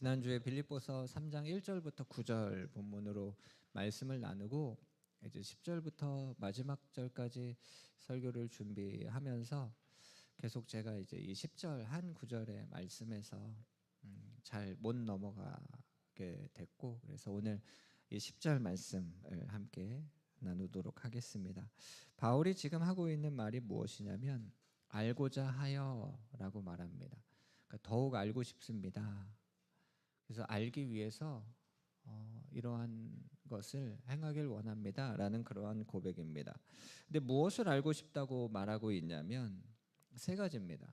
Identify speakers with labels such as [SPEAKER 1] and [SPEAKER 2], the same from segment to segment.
[SPEAKER 1] 지난주에 빌립보서 3장 1절부터 9절 본문으로 말씀을 나누고 이제 10절부터 마지막 절까지 설교를 준비하면서 계속 제가 이제 이 10절 한 구절의 말씀에서 잘 못 넘어가게 됐고, 그래서 오늘 이 10절 말씀을 함께 나누도록 하겠습니다. 바울이 지금 하고 있는 말이 무엇이냐면 알고자 하여라고 말합니다. 그러니까 더욱 알고 싶습니다. 그래서 알기 위해서 이러한 것을 행하길 원합니다라는 그러한 고백입니다. 근데 무엇을 알고 싶다고 말하고 있냐면 세 가지입니다.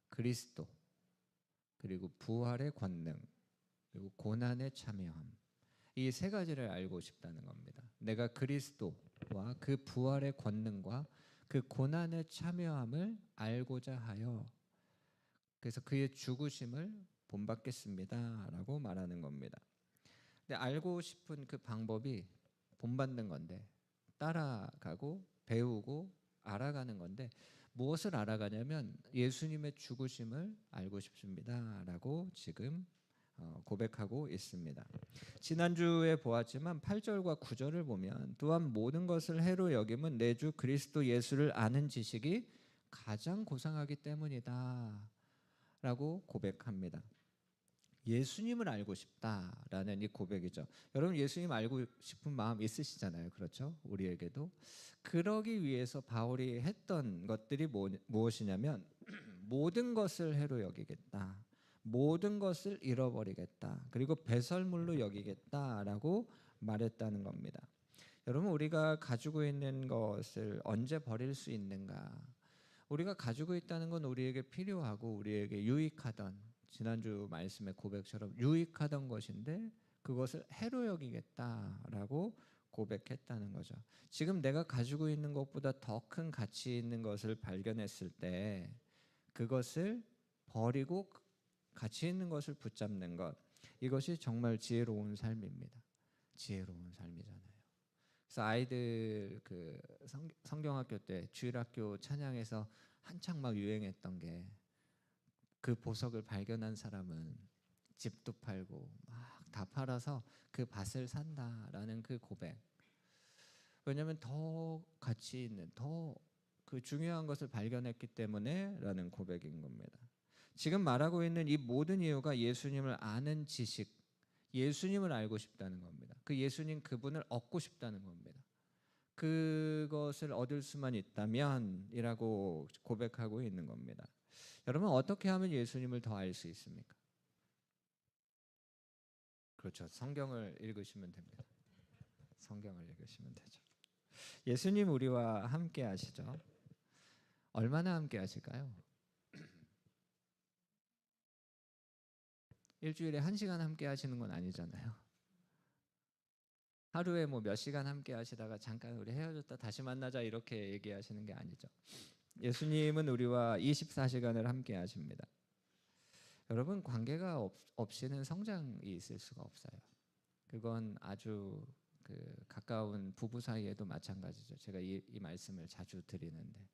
[SPEAKER 1] 그리스도, 그리고 부활의 권능, 그리고 고난의 참여함. 이 세 가지를 알고 싶다는 겁니다. 내가 그리스도와 그 부활의 권능과 그 고난의 참여함을 알고자 하여, 그래서 그의 죽으심을 본받겠습니다라고 말하는 겁니다. 근데 알고 싶은 그 방법이 본받는 건데, 따라가고 배우고 알아가는 건데, 무엇을 알아가냐면 예수님의 죽으심을 알고 싶습니다라고 지금 고백하고 있습니다. 지난주에 보았지만 8절과 9절을 보면 또한 모든 것을 해로 여김은 내 주 그리스도 예수를 아는 지식이 가장 고상하기 때문이다 라고 고백합니다. 예수님을 알고 싶다라는 이 고백이죠. 여러분, 예수님 알고 싶은 마음 있으시잖아요. 그렇죠? 우리에게도. 그러기 위해서 바울이 했던 것들이 무엇이냐면 모든 것을 해로 여기겠다, 모든 것을 잃어버리겠다, 그리고 배설물로 여기겠다라고 말했다는 겁니다. 여러분, 우리가 가지고 있는 것을 언제 버릴 수 있는가? 우리가 가지고 있다는 건 우리에게 필요하고 우리에게 유익하던, 지난주 말씀의 고백처럼 유익하던 것인데 그것을 해로 여기겠다라고 고백했다는 거죠. 지금 내가 가지고 있는 것보다 더 큰 가치 있는 것을 발견했을 때 그것을 버리고 가치 있는 것을 붙잡는 것, 이것이 정말 지혜로운 삶입니다. 지혜로운 삶이잖아요. 그래서 아이들 그 성경학교 때 주일학교 찬양에서 한창 막 유행했던 게, 그 보석을 발견한 사람은 집도 팔고 막 다 팔아서 그 밭을 산다라는 그 고백. 왜냐하면 더 가치 있는, 더 그 중요한 것을 발견했기 때문에라는 고백인 겁니다. 지금 말하고 있는 이 모든 이유가 예수님을 아는 지식, 예수님을 알고 싶다는 겁니다. 그 예수님, 그분을 얻고 싶다는 겁니다. 그것을 얻을 수만 있다면 이라고 고백하고 있는 겁니다. 여러분, 어떻게 하면 예수님을 더 알 수 있습니까? 그렇죠. 성경을 읽으시면 됩니다. 성경을 읽으시면 되죠. 예수님 우리와 함께 하시죠. 얼마나 함께 하실까요? 일주일에 1시간 함께 하시는 건 아니잖아요. 하루에 뭐 몇 시간 함께 하시다가 잠깐 우리 헤어졌다 다시 만나자 이렇게 얘기하시는 게 아니죠. 예수님은 우리와 24시간을 함께 하십니다. 여러분, 관계가 없이는 성장이 있을 수가 없어요. 그건 아주 가까운 부부 사이에도 마찬가지죠. 제가 이 말씀을 자주 드리는데,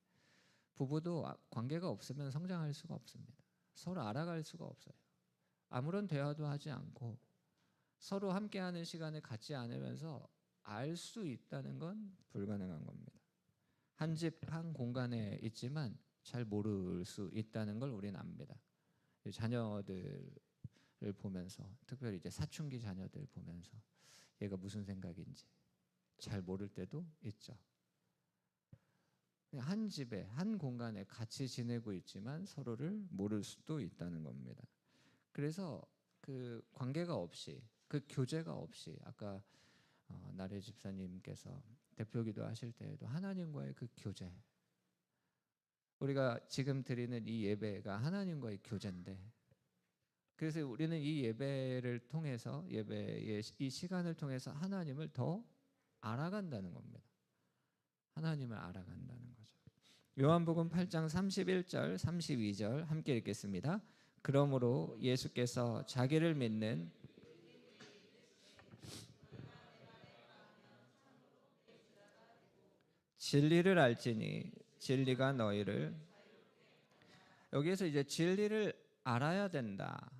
[SPEAKER 1] 부부도 관계가 없으면 성장할 수가 없습니다. 서로 알아갈 수가 없어요. 아무런 대화도 하지 않고 서로 함께하는 시간을 갖지 않으면서 알 수 있다는 건 불가능한 겁니다. 한 집, 한 공간에 있지만 잘 모를 수 있다는 걸 우리는 압니다. 자녀들을 보면서, 특별히 이제 사춘기 자녀들 보면서 얘가 무슨 생각인지 잘 모를 때도 있죠. 한 집에, 한 공간에 같이 지내고 있지만 서로를 모를 수도 있다는 겁니다. 그래서 그 관계가 없이, 그 교제가 없이, 아까 나래 집사님께서 대표기도 하실 때에도 하나님과의 그 교제, 우리가 지금 드리는 이 예배가 하나님과의 교제인데, 그래서 우리는 이 예배를 통해서, 예배의 이 시간을 통해서 하나님을 더 알아간다는 겁니다. 하나님을 알아간다는 거죠. 요한복음 8장 31절 32절 함께 읽겠습니다. 그러므로 예수께서 자기를 믿는 진리를 알지니 진리가 너희를, 여기에서 이제 진리를 알아야 된다,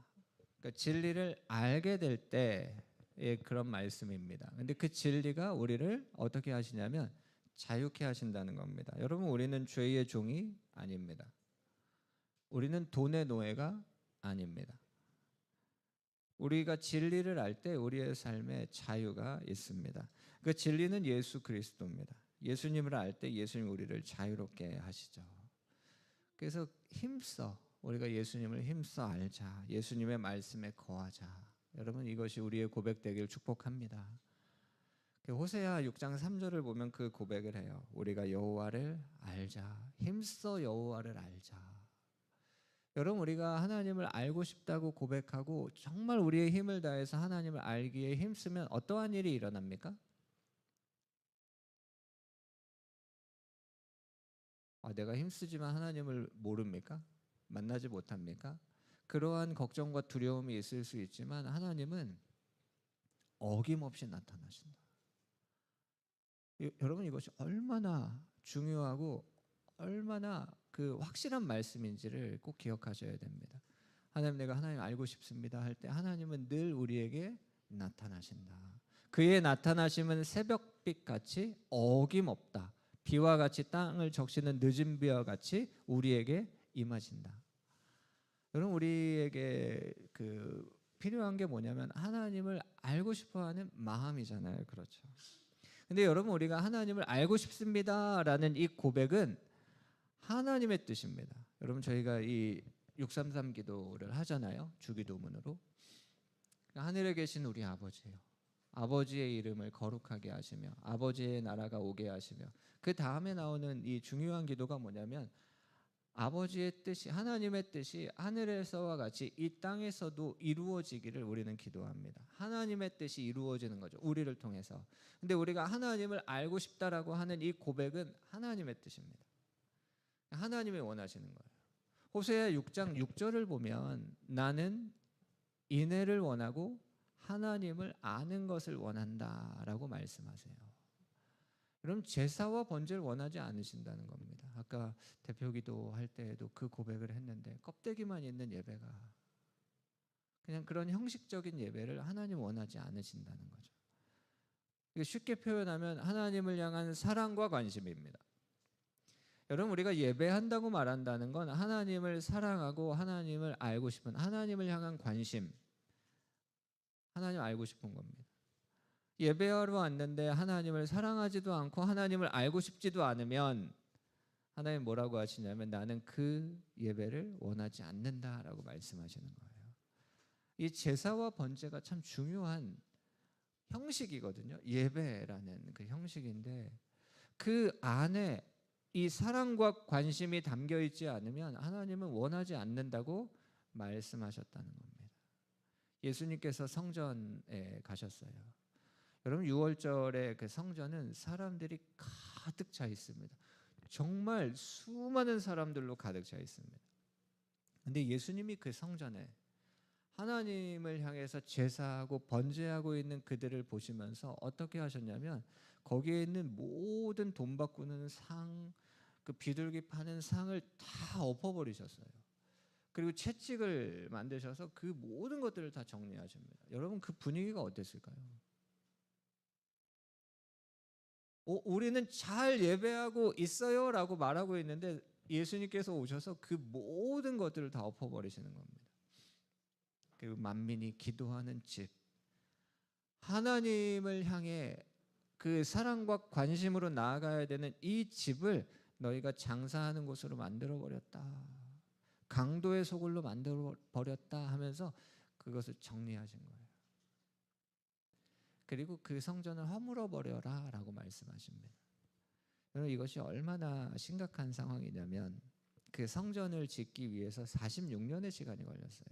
[SPEAKER 1] 그러니까 진리를 알게 될 때의 그런 말씀입니다. 근데 그 진리가 우리를 어떻게 하시냐면 자유케 하신다는 겁니다. 여러분, 우리는 죄의 종이 아닙니다. 우리는 돈의 노예가 아닙니다. 우리가 진리를 알 때 우리의 삶에 자유가 있습니다. 그 진리는 예수 그리스도입니다. 예수님을 알 때 예수님 우리를 자유롭게 하시죠. 그래서 우리가 예수님을 힘써 알자. 예수님의 말씀에 거하자. 여러분, 이것이 우리의 고백되길 축복합니다. 호세아 6장 3절을 보면 그 고백을 해요. 우리가 여호와를 알자. 힘써 여호와를 알자. 여러분, 우리가 하나님을 알고 싶다고 고백하고 정말 우리의 힘을 다해서 하나님을 알기에 힘쓰면 어떠한 일이 일어납니까? 내가 힘쓰지만 하나님을 모릅니까? 만나지 못합니까? 그러한 걱정과 두려움이 있을 수 있지만 하나님은 어김없이 나타나신다. 여러분, 이것이 얼마나 중요하고 얼마나 그 확실한 말씀인지를 꼭 기억하셔야 됩니다. 하나님, 내가 하나님 알고 싶습니다 할 때 하나님은 늘 우리에게 나타나신다. 그의 나타나심은 새벽빛 같이 어김없다. 비와 같이 땅을 적시는 늦은 비와 같이 우리에게 임하신다. 여러분, 우리에게 필요한 게 뭐냐면 하나님을 알고 싶어하는 마음이잖아요. 그렇죠? 근데 여러분, 우리가 하나님을 알고 싶습니다라는 이 고백은 하나님의 뜻입니다. 여러분, 저희가 이 633 기도를 하잖아요. 주기도문으로. 하늘에 계신 우리 아버지요, 아버지의 이름을 거룩하게 하시며 아버지의 나라가 오게 하시며, 그 다음에 나오는 이 중요한 기도가 뭐냐면 아버지의 뜻이, 하나님의 뜻이 하늘에서와 같이 이 땅에서도 이루어지기를 우리는 기도합니다. 하나님의 뜻이 이루어지는 거죠, 우리를 통해서. 근데 우리가 하나님을 알고 싶다라고 하는 이 고백은 하나님의 뜻입니다. 하나님이 원하시는 거예요. 호세아 6장 6절을 보면 나는 인애를 원하고 하나님을 아는 것을 원한다라고 말씀하세요. 그럼 제사와 번제를 원하지 않으신다는 겁니다. 아까 대표기도 할 때에도 그 고백을 했는데 껍데기만 있는 예배가, 그냥 그런 형식적인 예배를 하나님 원하지 않으신다는 거죠. 쉽게 표현하면 하나님을 향한 사랑과 관심입니다. 여러분, 우리가 예배한다고 말한다는 건 하나님을 사랑하고 하나님을 알고 싶은, 하나님을 향한 관심, 하나님 알고 싶은 겁니다. 예배하러 왔는데 하나님을 사랑하지도 않고 하나님을 알고 싶지도 않으면 하나님 뭐라고 하시냐면 나는 그 예배를 원하지 않는다라고 말씀하시는 거예요. 이 제사와 번제가 참 중요한 형식이거든요. 예배라는 그 형식인데 그 안에 이 사랑과 관심이 담겨 있지 않으면 하나님은 원하지 않는다고 말씀하셨다는 겁니다. 예수님께서 성전에 가셨어요. 여러분, 6월절에 그 성전은 사람들이 가득 차 있습니다. 정말 수많은 사람들로 가득 차 있습니다. 근데 예수님이 그 성전에 하나님을 향해서 제사하고 번제하고 있는 그들을 보시면서 어떻게 하셨냐면 거기에 있는 모든 돈 바꾸는 상, 그 비둘기 파는 상을 다 엎어버리셨어요. 그리고 채찍을 만드셔서 그 모든 것들을 다 정리하십니다. 여러분, 그 분위기가 어땠을까요? 우리는 잘 예배하고 있어요 라고 말하고 있는데 예수님께서 오셔서 그 모든 것들을 다 엎어버리시는 겁니다. 그리고 만민이 기도하는 집, 하나님을 향해 그 사랑과 관심으로 나아가야 되는 이 집을 너희가 장사하는 곳으로 만들어버렸다, 강도의 소굴로 만들어버렸다 하면서 그것을 정리하신 거예요. 그리고 그 성전을 허물어버려라 라고 말씀하십니다. 여러분, 이것이 얼마나 심각한 상황이냐면 그 성전을 짓기 위해서 46년의 시간이 걸렸어요.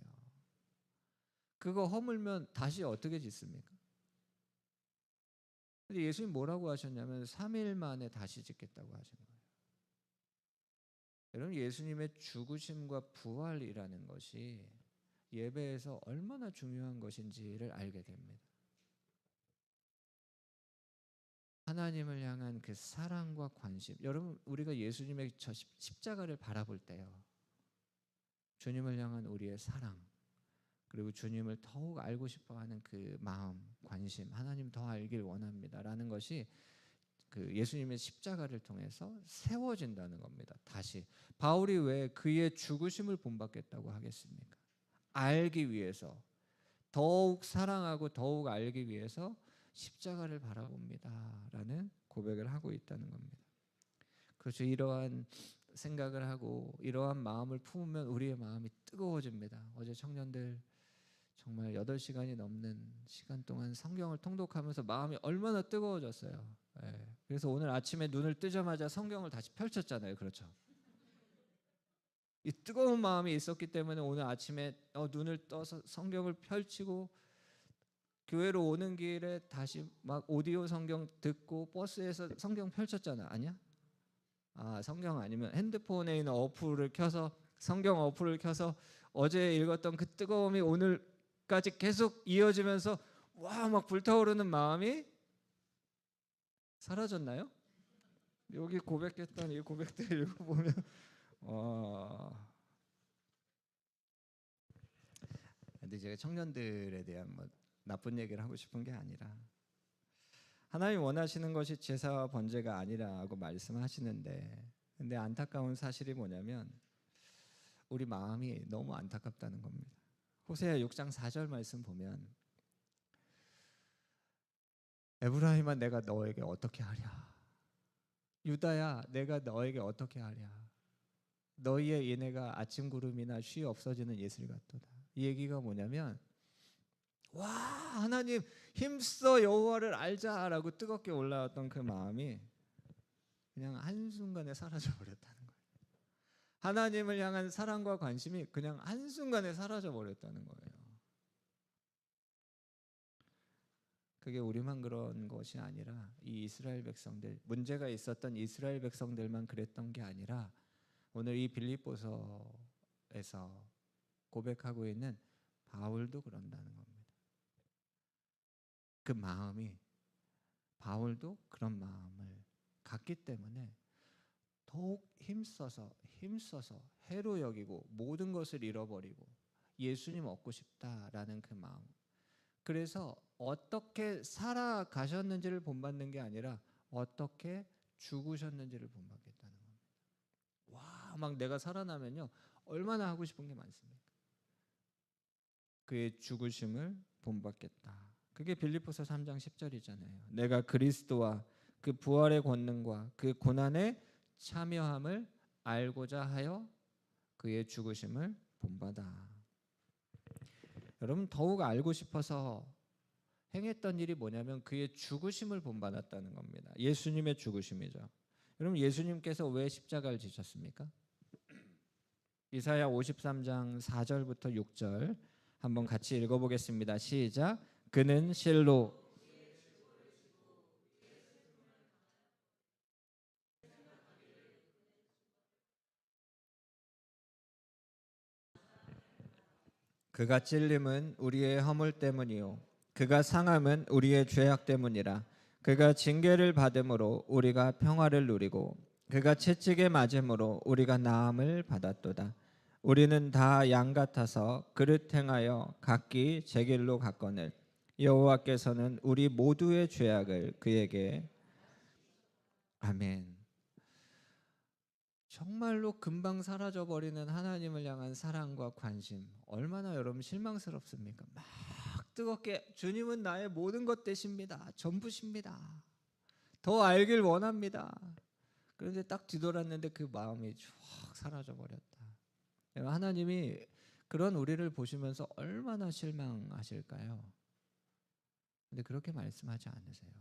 [SPEAKER 1] 그거 허물면 다시 어떻게 짓습니까? 근데 예수님 뭐라고 하셨냐면 3일 만에 다시 짓겠다고 하신 거예요. 여러분, 예수님의 죽으심과 부활이라는 것이 예배에서 얼마나 중요한 것인지를 알게 됩니다. 하나님을 향한 그 사랑과 관심. 여러분, 우리가 예수님의 저 십자가를 바라볼 때요, 주님을 향한 우리의 사랑, 그리고 주님을 더욱 알고 싶어하는 그 마음, 관심, 하나님 더 알길 원합니다라는 것이 그 예수님의 십자가를 통해서 세워진다는 겁니다. 다시 바울이 왜 그의 죽으심을 본받겠다고 하겠습니까? 알기 위해서, 더욱 사랑하고 더욱 알기 위해서 십자가를 바라봅니다라는 고백을 하고 있다는 겁니다. 그렇죠. 이러한 생각을 하고 이러한 마음을 품으면 우리의 마음이 뜨거워집니다. 어제 청년들 정말 8시간이 넘는 시간 동안 성경을 통독하면서 마음이 얼마나 뜨거워졌어요. 예. 그래서 오늘 아침에 눈을 뜨자마자 성경을 다시 펼쳤잖아요. 그렇죠. 이 뜨거운 마음이 있었기 때문에 오늘 아침에 눈을 떠서 성경을 펼치고 교회로 오는 길에 다시 막 오디오 성경 듣고 버스에서 성경 펼쳤잖아. 아니야? 성경 아니면 핸드폰에 있는 어플을 켜서 성경 어플을 켜서 어제 읽었던 그 뜨거움이 오늘까지 계속 이어지면서 와 막 불타오르는 마음이 사라졌나요? 여기 고백했던 이 고백들 읽어보면 근데 제가 청년들에 대한 뭐 나쁜 얘기를 하고 싶은 게 아니라 하나님 원하시는 것이 제사와 번제가 아니라고 말씀하시는데 근데 안타까운 사실이 뭐냐면 우리 마음이 너무 안타깝다는 겁니다. 호세아 6장 4절 말씀 보면 에브라임아 내가 너에게 어떻게 하랴 유다야 내가 너에게 어떻게 하랴 너희의 인애가 아침 구름이나 쉬 없어지는 예슬 같도다. 이 얘기가 뭐냐면 와 하나님 힘써 여호와를 알자라고 뜨겁게 올라왔던 그 마음이 그냥 한순간에 사라져 버렸다는 거예요. 하나님을 향한 사랑과 관심이 그냥 한순간에 사라져 버렸다는 거예요. 그게 우리만 그런 것이 아니라 이 이스라엘 백성들, 문제가 있었던 이스라엘 백성들만 그랬던 게 아니라 오늘 이 빌립보서에서 고백하고 있는 바울도 그런다는 겁니다. 그 마음이 바울도 그런 마음을 갖기 때문에 더욱 힘써서 해로 여기고 모든 것을 잃어버리고 예수님 얻고 싶다라는 그 마음. 그래서 어떻게 살아가셨는지를 본받는 게 아니라 어떻게 죽으셨는지를 본받겠다는 겁니다. 와, 막 내가 살아나면요 얼마나 하고 싶은 게 많습니까? 그의 죽으심을 본받겠다. 그게 빌립보서 3장 10절이잖아요. 내가 그리스도와 그 부활의 권능과 그 고난의 참여함을 알고자 하여 그의 죽으심을 본받아. 여러분 더욱 알고 싶어서 행했던 일이 뭐냐면 그의 죽으심을 본받았다는 겁니다. 예수님의 죽으심이죠. 여러분 예수님께서 왜 십자가를 지셨습니까? 이사야 53장 4절부터 6절 한번 같이 읽어보겠습니다. 시작. 그는 실로 그가 찔림은 우리의 허물 때문이요 그가 상함은 우리의 죄악 때문이라. 그가 징계를 받음으로 우리가 평화를 누리고 그가 채찍에 맞음으로 우리가 나음을 받았도다. 우리는 다 양 같아서 그릇 행하여 각기 제 길로 갔거늘 여호와께서는 우리 모두의 죄악을 그에게 아멘. 정말로 금방 사라져버리는 하나님을 향한 사랑과 관심 얼마나 여러분 실망스럽습니까? 막 뜨겁게 주님은 나의 모든 것 되십니다. 전부십니다. 더 알길 원합니다. 그런데 딱 뒤돌았는데 그 마음이 쭉 사라져버렸다. 하나님이 그런 우리를 보시면서 얼마나 실망하실까요? 근데 그렇게 말씀하지 않으세요.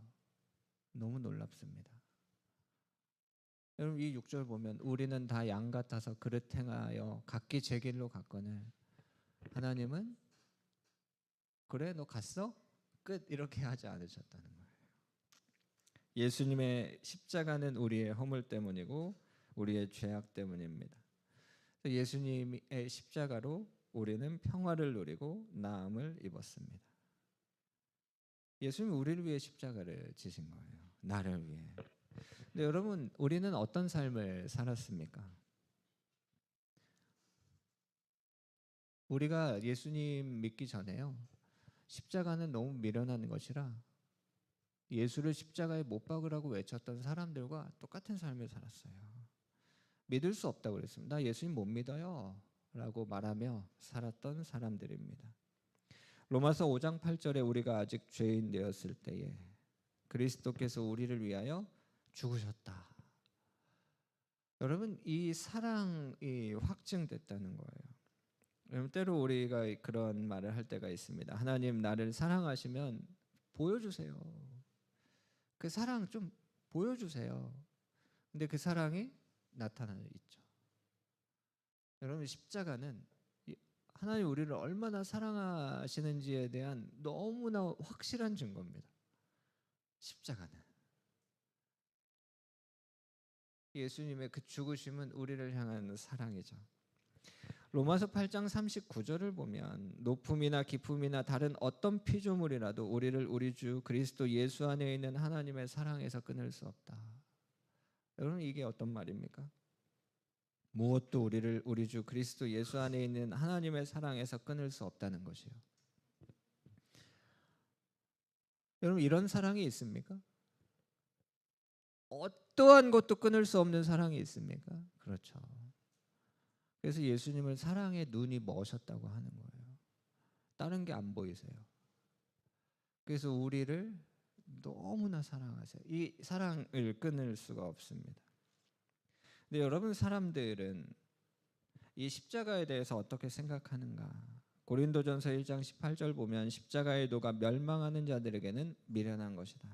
[SPEAKER 1] 너무 놀랍습니다. 여러분 이 6절 보면 우리는 다 양 같아서 그릇 행하여 각기 제 길로 갔거늘 하나님은 그래 너 갔어? 끝 이렇게 하지 않으셨다는 거예요. 예수님의 십자가는 우리의 허물 때문이고 우리의 죄악 때문입니다. 예수님의 십자가로 우리는 평화를 누리고 나음을 입었습니다. 예수님이 우리를 위해 십자가를 지신 거예요. 나를 위해. 근데 여러분 우리는 어떤 삶을 살았습니까? 우리가 예수님 믿기 전에요, 십자가는 너무 미련한 것이라 예수를 십자가에 못 박으라고 외쳤던 사람들과 똑같은 삶을 살았어요. 믿을 수 없다고 그랬습니다. 나 예수님 못 믿어요 라고 말하며 살았던 사람들입니다. 로마서 5장 8절에 우리가 아직 죄인 되었을 때에 그리스도께서 우리를 위하여 죽으셨다. 여러분, 이 사랑이 확증됐다는 거예요. 여러분, 때로 우리가 그런 말을 할 때가 있습니다. 하나님 나를 사랑하시면 보여주세요. 그 사랑 좀 보여주세요. 근데 그 사랑이 나타나 있죠. 여러분, 십자가는 하나님 우리를 얼마나 사랑하시는지에 대한 너무나 확실한 증거입니다. 십자가는 예수님의 그 죽으심은 우리를 향한 사랑이죠. 로마서 8장 39절을 보면 높음이나 깊음이나 다른 어떤 피조물이라도 우리를 우리 주 그리스도 예수 안에 있는 하나님의 사랑에서 끊을 수 없다. 여러분, 이게 어떤 말입니까? 무엇도 우리를 우리 주 그리스도 예수 안에 있는 하나님의 사랑에서 끊을 수 없다는 것이요. 여러분, 이런 사랑이 있습니까? 어떠한 것도 끊을 수 없는 사랑이 있습니까? 그렇죠. 그래서 예수님을 사랑의 눈이 머셨다고 하는 거예요. 다른 게 안 보이세요. 그래서 우리를 너무나 사랑하세요. 이 사랑을 끊을 수가 없습니다. 근데 여러분, 사람들은 이 십자가에 대해서 어떻게 생각하는가? 고린도전서 1장 18절 보면 십자가의 도가 멸망하는 자들에게는 미련한 것이다.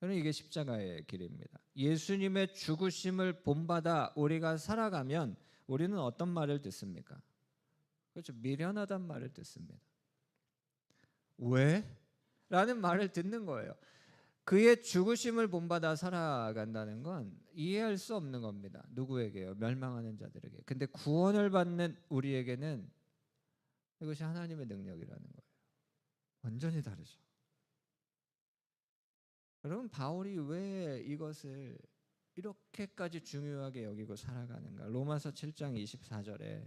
[SPEAKER 1] 여러분, 이게 십자가의 길입니다. 예수님의 죽으심을 본받아 우리가 살아가면 우리는 어떤 말을 듣습니까? 그렇죠. 미련하단 말을 듣습니다. 왜? 라는 말을 듣는 거예요. 그의 죽으심을 본받아 살아간다는 건 이해할 수 없는 겁니다. 누구에게요? 멸망하는 자들에게. 근데 구원을 받는 우리에게는 이것이 하나님의 능력이라는 거예요. 완전히 다르죠. 여러분, 바울이 왜 이것을 이렇게까지 중요하게 여기고 살아가는가? 로마서 7장 24절에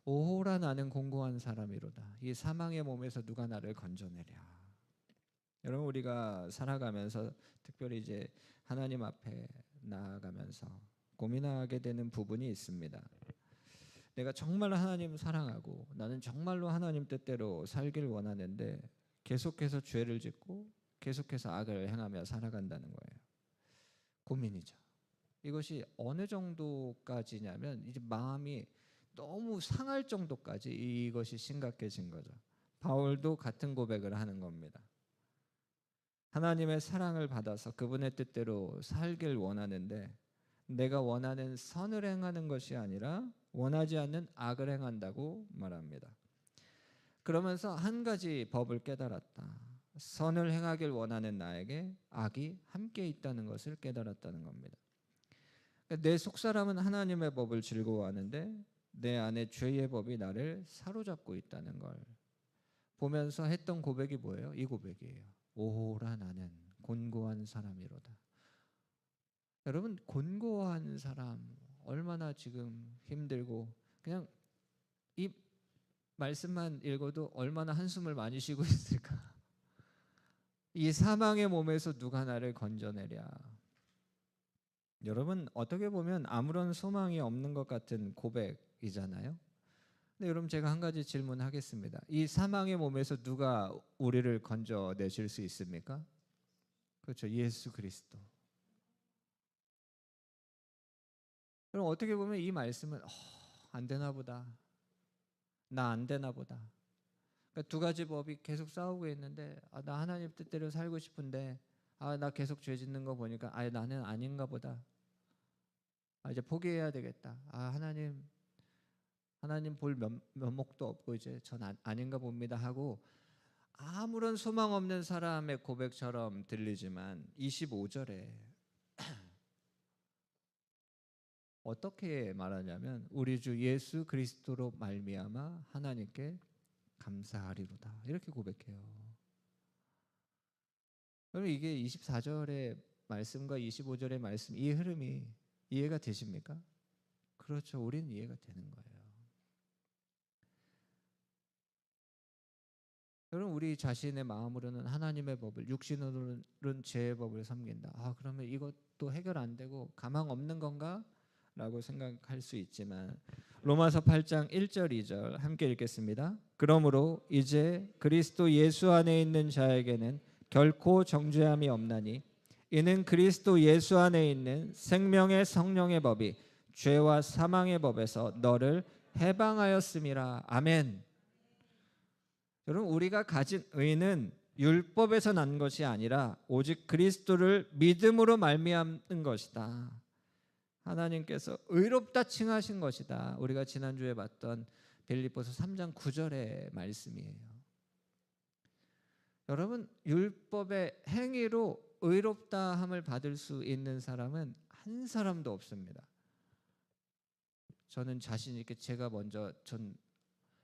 [SPEAKER 1] 오호라 나는 공고한 사람이로다. 이 사망의 몸에서 누가 나를 건져내랴. 여러분, 우리가 살아가면서 특별히 이제 하나님 앞에 나아가면서 고민하게 되는 부분이 있습니다. 내가 정말 하나님 사랑하고 나는 정말로 하나님 뜻대로 살길 원하는데 계속해서 죄를 짓고 계속해서 악을 행하며 살아간다는 거예요. 고민이죠. 이것이 어느 정도까지냐면 이제 마음이 너무 상할 정도까지 이것이 심각해진 거죠. 바울도 같은 고백을 하는 겁니다. 하나님의 사랑을 받아서 그분의 뜻대로 살길 원하는데 내가 원하는 선을 행하는 것이 아니라 원하지 않는 악을 행한다고 말합니다. 그러면서 한 가지 법을 깨달았다. 선을 행하길 원하는 나에게 악이 함께 있다는 것을 깨달았다는 겁니다. 내 속사람은 하나님의 법을 즐거워하는데 내 안에 죄의 법이 나를 사로잡고 있다는 걸 보면서 했던 고백이 뭐예요? 이 고백이에요. 오호라 나는 곤고한 사람이로다. 여러분, 곤고한 사람 얼마나 지금 힘들고 그냥 이 말씀만 읽어도 얼마나 한숨을 많이 쉬고 있을까. 이 사망의 몸에서 누가 나를 건져내랴. 여러분, 어떻게 보면 아무런 소망이 없는 것 같은 고백이잖아요. 근데 여러분, 제가 한 가지 질문하겠습니다. 이 사망의 몸에서 누가 우리를 건져내실 수 있습니까? 그렇죠. 예수 그리스도. 그럼 어떻게 보면 이 말씀은 안 되나 보다. 나 안 되나 보다. 그러니까 두 가지 법이 계속 싸우고 있는데 나 하나님 뜻대로 살고 싶은데 나 계속 죄 짓는 거 보니까 나는 아닌가 보다. 이제 포기해야 되겠다. 하나님 볼 면목도 없고 이제 전 아닌가 봅니다 하고 아무런 소망 없는 사람의 고백처럼 들리지만 25절에 어떻게 말하냐면 우리 주 예수 그리스도로 말미암아 하나님께 감사하리로다. 이렇게 고백해요. 그럼 이게 24절의 말씀과 25절의 말씀 이 흐름이 이해가 되십니까? 그렇죠. 우리는 이해가 되는 거예요. 여러분 우리 자신의 마음으로는 하나님의 법을, 육신으로는 죄의 법을 섬긴다. 그러면 이것도 해결 안 되고 가망 없는 건가? 라고 생각할 수 있지만 로마서 8장 1절 2절 함께 읽겠습니다. 그러므로 이제 그리스도 예수 안에 있는 자에게는 결코 정죄함이 없나니 이는 그리스도 예수 안에 있는 생명의 성령의 법이 죄와 사망의 법에서 너를 해방하였음이라. 아멘. 여러분 우리가 가진 의는 율법에서 난 것이 아니라 오직 그리스도를 믿음으로 말미암는 것이다. 하나님께서 의롭다 칭하신 것이다. 우리가 지난주에 봤던 빌립보서 3장 9절의 말씀이에요. 여러분 율법의 행위로 의롭다함을 받을 수 있는 사람은 한 사람도 없습니다. 저는 자신 있게 제가 먼저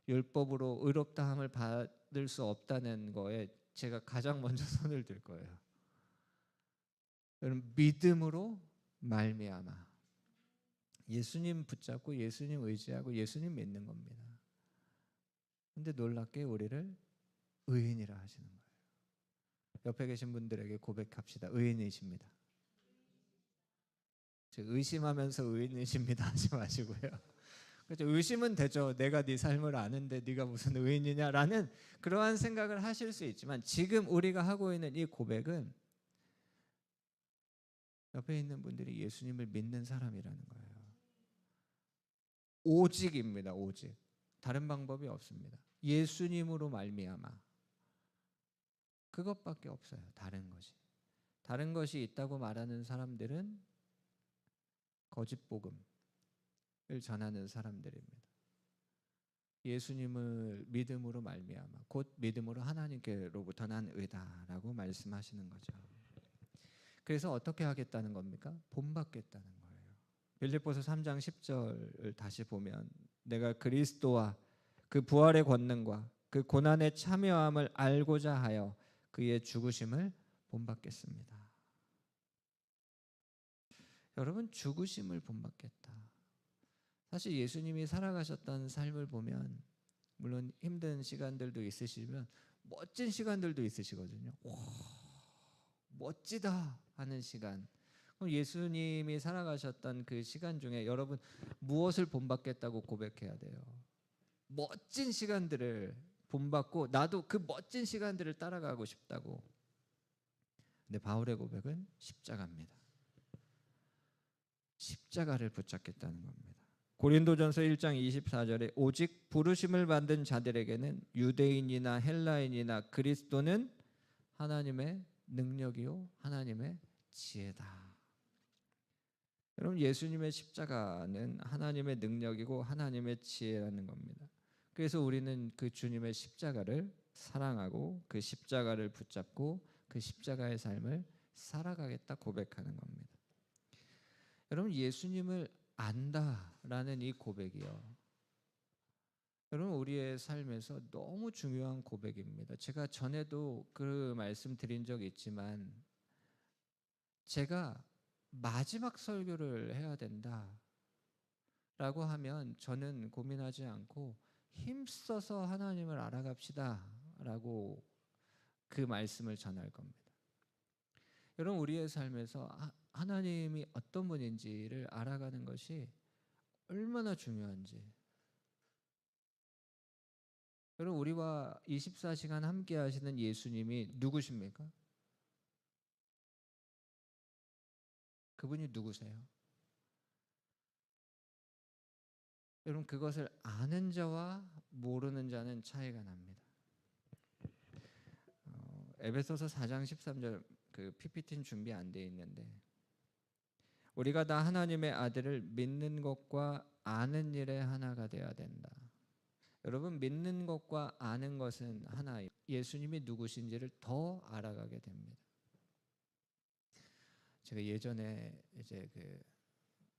[SPEAKER 1] 율법으로 의롭다함을 받을 수 없다는 거에 제가 가장 먼저 손을 들 거예요. 여러분 믿음으로 말미암아 예수님 붙잡고 예수님 의지하고 예수님 믿는 겁니다. 근데 놀랍게 우리를 의인이라 하시는 거예요. 옆에 계신 분들에게 고백합시다. 의인이십니다. 의심하면서 의인이십니다 하지 마시고요. 그렇죠. 의심은 되죠. 내가 네 삶을 아는데 네가 무슨 의인이냐라는 그러한 생각을 하실 수 있지만 지금 우리가 하고 있는 이 고백은 옆에 있는 분들이 예수님을 믿는 사람이라는 거예요. 오직입니다. 오직. 다른 방법이 없습니다. 예수님으로 말미암아. 그것밖에 없어요. 다른 것이. 다른 것이 있다고 말하는 사람들은 거짓 복음을 전하는 사람들입니다. 예수님을 믿음으로 말미암아 곧 믿음으로 하나님께로부터 난 의다라고 말씀하시는 거죠. 그래서 어떻게 하겠다는 겁니까? 본받겠다는 거예요. 빌립보서 3장 10절을 다시 보면 내가 그리스도와 그 부활의 권능과 그 고난의 참여함을 알고자 하여 그의 죽으심을 본받겠습니다. 여러분 죽으심을 본받겠다. 사실 예수님이 살아가셨던 삶을 보면 물론 힘든 시간들도 있으시지만 멋진 시간들도 있으시거든요. 와, 멋지다 하는 시간. 그럼 예수님이 살아가셨던 그 시간 중에 여러분 무엇을 본받겠다고 고백해야 돼요? 멋진 시간들을 본받고 나도 그 멋진 시간들을 따라가고 싶다고. 근데 바울의 고백은 십자가입니다. 십자가를 붙잡겠다는 겁니다. 고린도전서 1장 24절에 오직 부르심을 받은 자들에게는 유대인이나 헬라인이나 그리스도는 하나님의 능력이요 하나님의 지혜다. 여러분 예수님의 십자가는 하나님의 능력이고 하나님의 지혜라는 겁니다. 그래서 우리는 그 주님의 십자가를 사랑하고 그 십자가를 붙잡고 그 십자가의 삶을 살아가겠다 고백하는 겁니다. 여러분 예수님을 안다라는 이 고백이요. 여러분 우리의 삶에서 너무 중요한 고백입니다. 제가 전에도 그 말씀 드린 적이 있지만 제가 마지막 설교를 해야 된다라고 하면 저는 고민하지 않고 힘써서 하나님을 알아갑시다라고 그 말씀을 전할 겁니다. 여러분 우리의 삶에서 하나님이 어떤 분인지를 알아가는 것이 얼마나 중요한지. 여러분 우리와 24시간 함께 하시는 예수님이 누구십니까? 그분이 누구세요? 여러분 그것을 아는 자와 모르는 자는 차이가 납니다. 에베소서 4장 13절 그 PPT는 준비 안 돼 있는데 우리가 다 하나님의 아들을 믿는 것과 아는 일에 하나가 되어야 된다. 여러분 믿는 것과 아는 것은 하나예요. 예수님이 누구신지를 더 알아가게 됩니다. 제가 예전에 이제 그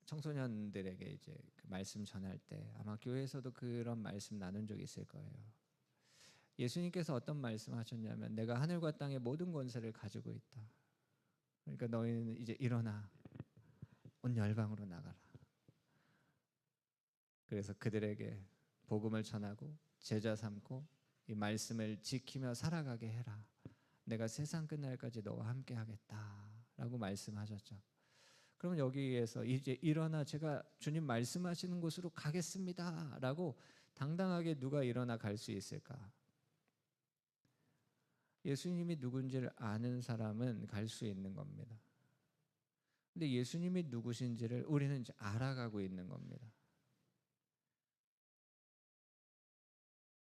[SPEAKER 1] 청소년들에게 이제 그 말씀 전할 때 아마 교회에서도 그런 말씀 나눈 적이 있을 거예요. 예수님께서 어떤 말씀하셨냐면 내가 하늘과 땅의 모든 권세를 가지고 있다. 그러니까 너희는 이제 일어나 온 열방으로 나가라. 그래서 그들에게 복음을 전하고 제자 삼고 이 말씀을 지키며 살아가게 해라. 내가 세상 끝날까지 너와 함께 하겠다라고 말씀하셨죠. 그럼 여기에서 이제 일어나 제가 주님 말씀하시는 곳으로 가겠습니다라고 당당하게 누가 일어나 갈 수 있을까? 예수님이 누군지를 아는 사람은 갈 수 있는 겁니다. 근데 예수님이 누구신지를 우리는 이제 알아가고 있는 겁니다.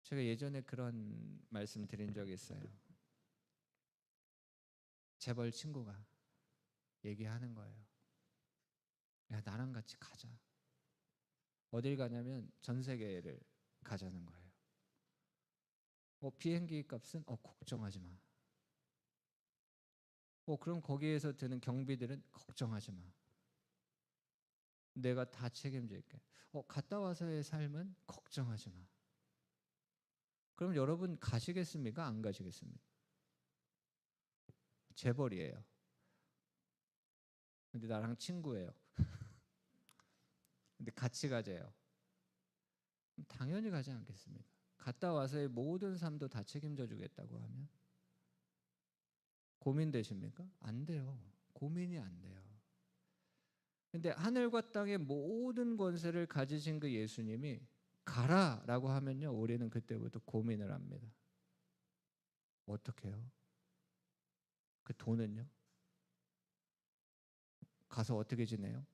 [SPEAKER 1] 제가 예전에 그런 말씀 드린 적이 있어요. 재벌 친구가 얘기하는 거예요. 야, 나랑 같이 가자. 어딜 가냐면 전 세계를 가자는 거예요. 비행기 값은 걱정하지 마. 그럼 거기에서 드는 경비들은 걱정하지 마. 내가 다 책임질게. 갔다 와서의 삶은 걱정하지 마. 그럼 여러분 가시겠습니까? 안 가시겠습니까? 재벌이에요. 근데 나랑 친구예요. 근데 같이 가재요. 당연히 가지 않겠습니까? 갔다 와서의 모든 삶도 다 책임져 주겠다고 하면 고민되십니까? 안 돼요. 고민이 안 돼요. 근데 하늘과 땅의 모든 권세를 가지신 그 예수님이 가라라고 하면요, 우리는 그때부터 고민을 합니다. 어떻게 해요? 그 돈은요? 가서 어떻게 지내요?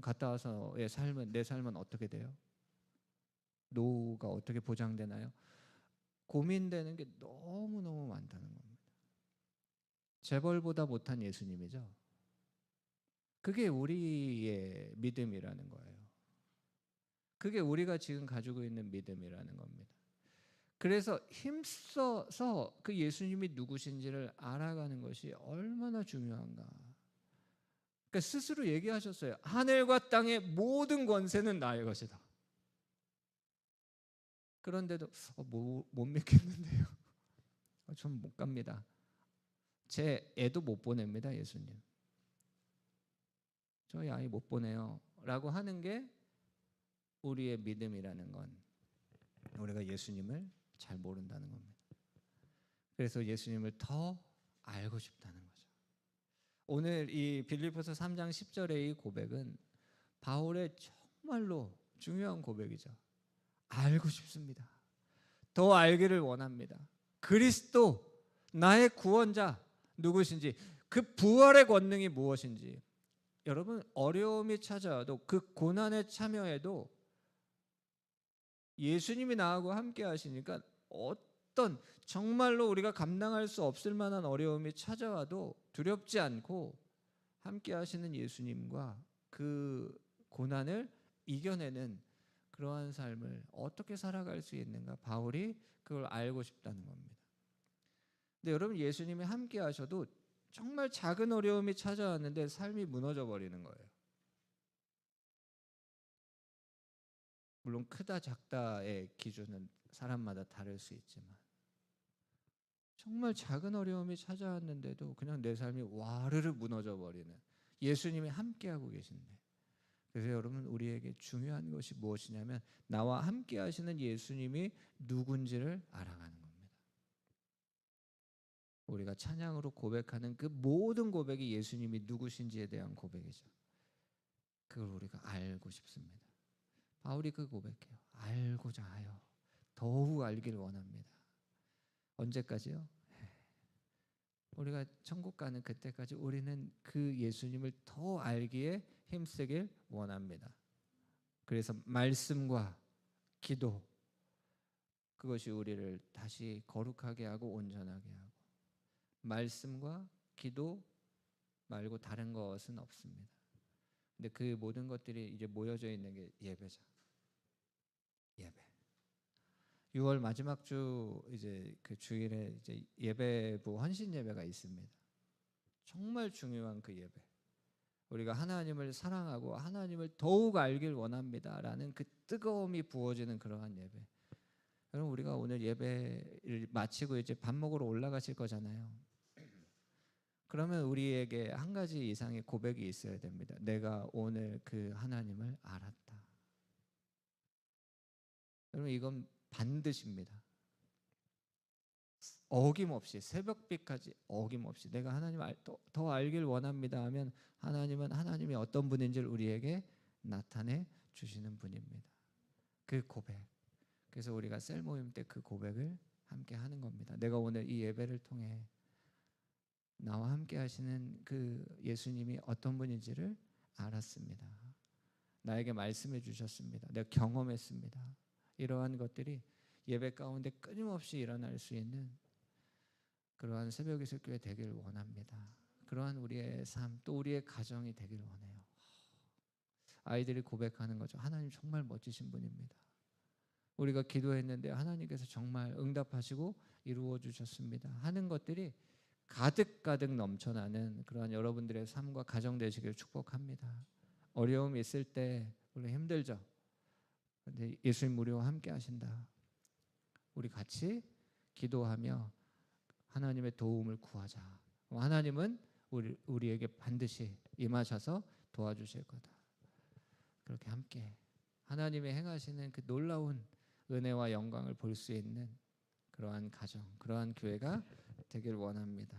[SPEAKER 1] 갔다 와서의 삶은, 내 삶은 어떻게 돼요? 노후가 어떻게 보장되나요? 고민되는 게 너무너무 많다는 겁니다. 재벌보다 못한 예수님이죠. 그게 우리의 믿음이라는 거예요. 그게 우리가 지금 가지고 있는 믿음이라는 겁니다. 그래서 힘써서 그 예수님이 누구신지를 알아가는 것이 얼마나 중요한가. 그러니까 스스로 얘기하셨어요. 하늘과 땅의 모든 권세는 나의 것이다. 그런데도 못 믿겠는데요. 전 못 갑니다. 제 애도 못 보냅니다, 예수님. 저희 아이 못 보내요. 라고 하는 게 우리의 믿음이라는 건 우리가 예수님을 잘 모른다는 겁니다. 그래서 예수님을 더 알고 싶다는 거죠. 오늘 이 빌립보서 3장 10절의 이 고백은 바울의 정말로 중요한 고백이죠. 알고 싶습니다. 더 알기를 원합니다. 그리스도 나의 구원자 누구신지, 그 부활의 권능이 무엇인지. 여러분, 어려움이 찾아와도 그 고난에 참여해도 예수님이 나하고 함께 하시니까 어떤 정말로 우리가 감당할 수 없을 만한 어려움이 찾아와도 두렵지 않고 함께 하시는 예수님과 그 고난을 이겨내는 그러한 삶을 어떻게 살아갈 수 있는가, 바울이 그걸 알고 싶다는 겁니다. 근데 여러분, 예수님이 함께 하셔도 정말 작은 어려움이 찾아왔는데 삶이 무너져 버리는 거예요. 물론 크다 작다의 기준은 사람마다 다를 수 있지만 정말 작은 어려움이 찾아왔는데도 그냥 내 삶이 와르르 무너져 버리는 예수님이 함께하고 계신데, 그래서 여러분, 우리에게 중요한 것이 무엇이냐면 나와 함께 하시는 예수님이 누군지를 알아가는 겁니다. 우리가 찬양으로 고백하는 그 모든 고백이 예수님이 누구신지에 대한 고백이죠. 그걸 우리가 알고 싶습니다. 바울이 그 고백해요. 알고자 하여 더욱 알기를 원합니다. 언제까지요? 우리가 천국 가는 그때까지 우리는 그 예수님을 더 알기에 힘쓰길 원합니다. 그래서 말씀과 기도, 그것이 우리를 다시 거룩하게 하고 온전하게 하고, 말씀과 기도 말고 다른 것은 없습니다. 근데 그 모든 것들이 이제 모여져 있는 게 예배죠. 예배. 6월 마지막 주 이제 그 주일에 이제 예배부 헌신 예배가 있습니다. 정말 중요한 그 예배. 우리가 하나님을 사랑하고 하나님을 더욱 알길 원합니다라는 그 뜨거움이 부어지는 그러한 예배. 여러분, 우리가 오늘 예배를 마치고 이제 밥 먹으러 올라가실 거잖아요. 그러면 우리에게 한 가지 이상의 고백이 있어야 됩니다. 내가 오늘 그 하나님을 알았다. 여러분, 이건 반드시입니다. 어김없이 새벽빛까지 어김없이 내가 하나님 더 알길 원합니다 하면 하나님은 하나님이 어떤 분인지를 우리에게 나타내 주시는 분입니다. 그 고백. 그래서 우리가 셀 모임 때 그 고백을 함께 하는 겁니다. 내가 오늘 이 예배를 통해 나와 함께 하시는 그 예수님이 어떤 분인지를 알았습니다. 나에게 말씀해 주셨습니다. 내가 경험했습니다. 이러한 것들이 예배 가운데 끊임없이 일어날 수 있는 그러한 새벽 기술교회 되길 원합니다. 그러한 우리의 삶, 또 우리의 가정이 되길 원해요. 아이들이 고백하는 거죠. 하나님 정말 멋지신 분입니다. 우리가 기도했는데 하나님께서 정말 응답하시고 이루어 주셨습니다 하는 것들이 가득가득 넘쳐나는 그러한 여러분들의 삶과 가정 되시길 축복합니다. 어려움이 있을 때 물론 힘들죠. 그런데 예수님 우리와 함께 하신다. 우리 같이 기도하며 하나님의 도움을 구하자. 하나님은 우리에게 반드시 임하셔서 도와주실 거다. 그렇게 함께 하나님의 행하시는 그 놀라운 은혜와 영광을 볼 수 있는 그러한 가정, 그러한 교회가 되길 원합니다.